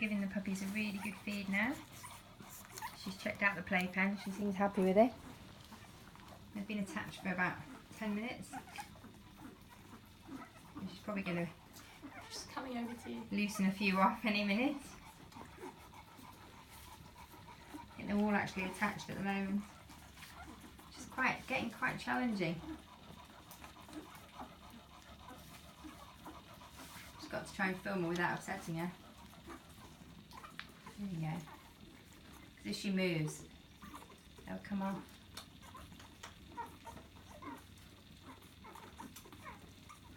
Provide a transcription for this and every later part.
giving the puppies a really good feed now. She's checked out the playpen, she seems happy with it. They've been attached for about 10 minutes. And she's probably going to Just coming over to you. Loosen a few off any minute. I think they're all actually attached at the moment. It's getting quite challenging. Just got to try and film her without upsetting her. There you go. Because if she moves, they'll come off.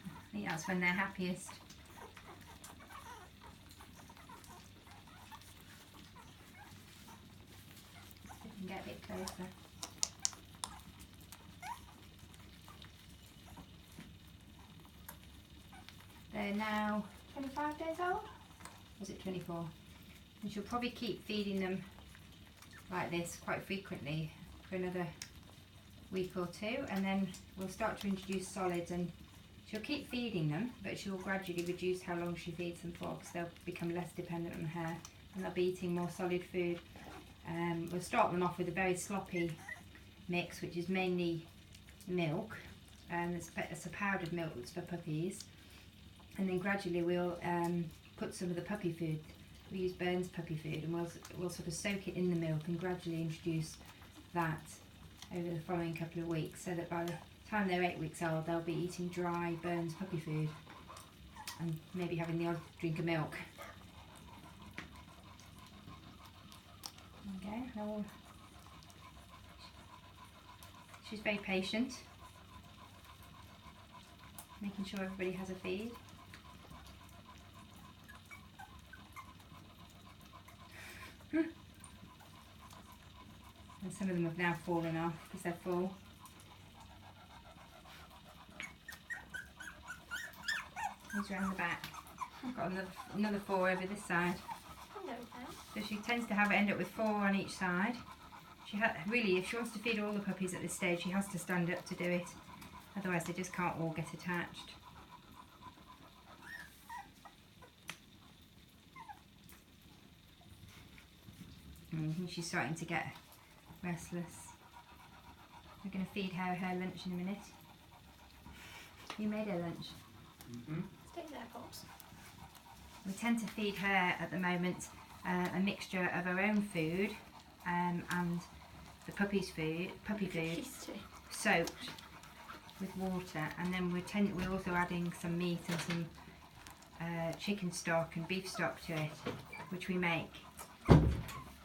I think that's when they're happiest. See if we can get a bit closer. They're now 25 days old? Or was it 24? And she'll probably keep feeding them like this quite frequently for another week or two, and then we'll start to introduce solids, and she'll keep feeding them, but she'll gradually reduce how long she feeds them for, because they'll become less dependent on her and they'll be eating more solid food. We'll start them off with a very sloppy mix, which is mainly milk, and it's a powdered milk that's for puppies, and then gradually we'll put some of the puppy food. We use Burns puppy food, and we'll sort of soak it in the milk and gradually introduce that over the following couple of weeks, so that by the time they're 8 weeks old they'll be eating dry Burns puppy food and maybe having the odd drink of milk. Okay, now she's very patient, making sure everybody has a feed. And some of them have now fallen off because they're full. These around the back. I've got another 4 over this side. So she tends to end up with 4 on each side. Really, if she wants to feed all the puppies at this stage, she has to stand up to do it. Otherwise they just can't all get attached. And I think she's starting to get restless. We're going to feed her lunch in a minute. You made her lunch? Mm-hmm. Stay there, Pops. We tend to feed her at the moment a mixture of her own food and the puppy food, soaked with water, and then we're also adding some meat and some chicken stock and beef stock to it, which we make,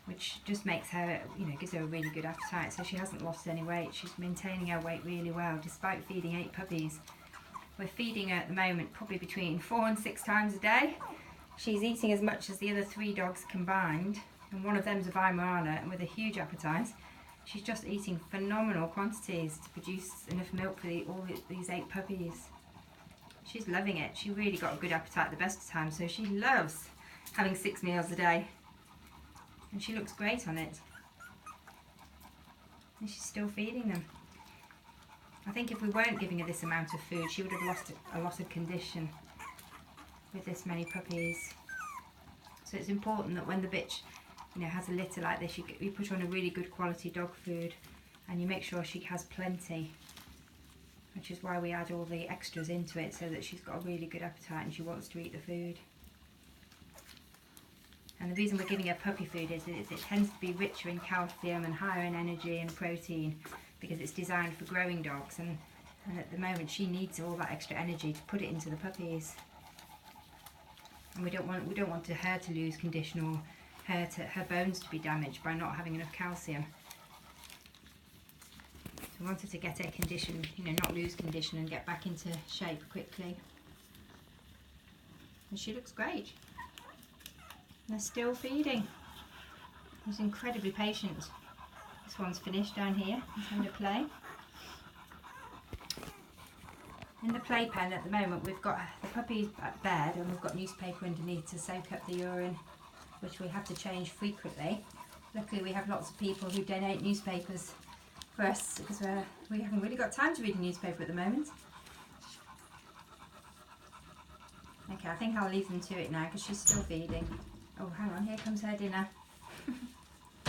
which just makes her, gives her a really good appetite. So she hasn't lost any weight. She's maintaining her weight really well despite feeding 8 puppies. We're feeding her at the moment probably between 4 and 6 times a day. She's eating as much as the other 3 dogs combined, and one of them's a Weimaraner and with a huge appetite. She's just eating phenomenal quantities to produce enough milk for all these 8 puppies. She's loving it. She really got a good appetite at the best of times, so she loves having 6 meals a day. And she looks great on it. And she's still feeding them. I think if we weren't giving her this amount of food, she would have lost a lot of condition with this many puppies. So it's important that when the bitch, has a litter like this, you put her on a really good quality dog food, and you make sure she has plenty, which is why we add all the extras into it, so that she's got a really good appetite and she wants to eat the food. And the reason we're giving her puppy food is it tends to be richer in calcium and higher in energy and protein, because it's designed for growing dogs, and at the moment she needs all that extra energy to put it into the puppies. And we don't want her to lose condition, or her bones to be damaged by not having enough calcium. So we want her to get her condition, not lose condition, and get back into shape quickly. And she looks great. And they're still feeding. She's incredibly patient. This one's finished down here. It's under play. In the playpen at the moment, we've got the puppies at bed, and we've got newspaper underneath to soak up the urine, which we have to change frequently. Luckily we have lots of people who donate newspapers for us, because we haven't really got time to read a newspaper at the moment. Okay, I think I'll leave them to it now because she's still feeding. Oh, hang on, here comes her dinner.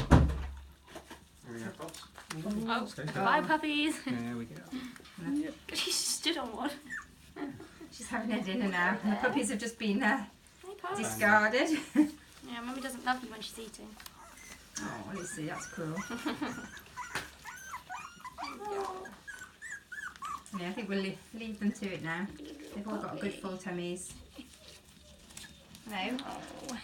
There we go, Pops. Oh, Stay bye puppies. There we go. She stood on one. She's having her dinner now. The puppies have just been Hey, Pops. discarded. Yeah, Mummy doesn't love you when she's eating. Oh, Lucy, that's cruel. Yeah, I think we'll leave them to it now. They've all got good full tummies. No? Oh.